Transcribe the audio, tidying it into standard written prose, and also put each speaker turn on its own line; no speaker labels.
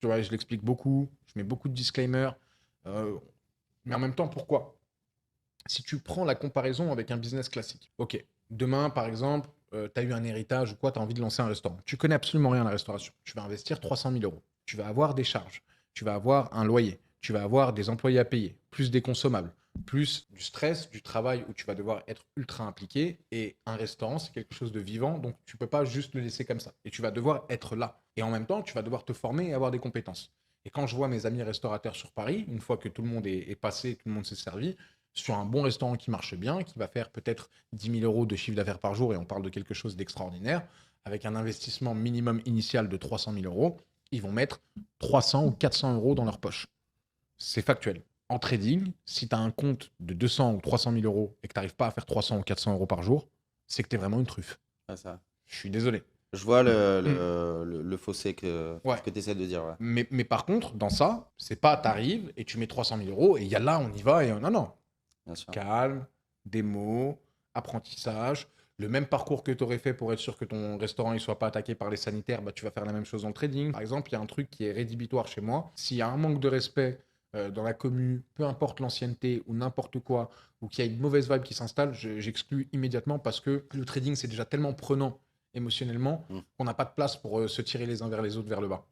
Tu vois, je l'explique beaucoup, je mets beaucoup de disclaimers. euh, mais en même temps, pourquoi? Si tu prends la comparaison avec un business classique, ok, demain, par exemple, tu as eu un héritage ou quoi, tu as envie de lancer un restaurant. Tu connais absolument rien à la restauration. Tu vas investir 300 000 euros. Tu vas avoir des charges. Tu vas avoir un loyer. Tu vas avoir des employés à payer, plus des consommables, plus du stress, du travail où tu vas devoir être ultra impliqué. Et un restaurant, c'est quelque chose de vivant, donc tu peux pas juste le laisser comme ça. Et tu vas devoir être là. Et en même temps, tu vas devoir te former et avoir des compétences. Et quand je vois mes amis restaurateurs sur Paris, une fois que tout le monde est passé, tout le monde s'est servi, sur un bon restaurant qui marche bien, qui va faire peut-être 10 000 euros de chiffre d'affaires par jour, et on parle de quelque chose d'extraordinaire, avec un investissement minimum initial de 300 000 euros, ils vont mettre 300 ou 400 euros dans leur poche. C'est factuel. En trading, si tu as un compte de 200 ou 300 000 euros et que tu n'arrives pas à faire 300 ou 400 euros par jour, c'est que tu es vraiment une truffe.
Ah, ça.
Je suis désolé.
Je vois
Mm.
le fossé
Ouais.
que tu essaies de dire. Ouais.
Mais par contre, dans ça, c'est pas t'arrives et tu mets 300 000 euros et il y a là, on y va et non, non.
Bien sûr.
Calme, démo, apprentissage. Le même parcours que tu aurais fait pour être sûr que ton restaurant ne soit pas attaqué par les sanitaires, bah, tu vas faire la même chose dans le trading. Par exemple, il y a un truc qui est rédhibitoire chez moi. S'il y a un manque de respect dans la commu, peu importe l'ancienneté ou n'importe quoi, ou qu'il y a une mauvaise vibe qui s'installe, j'exclus immédiatement parce que le trading, c'est déjà tellement prenant émotionnellement
Mm.
qu'on n'a pas de place pour se tirer les uns vers les autres vers le bas.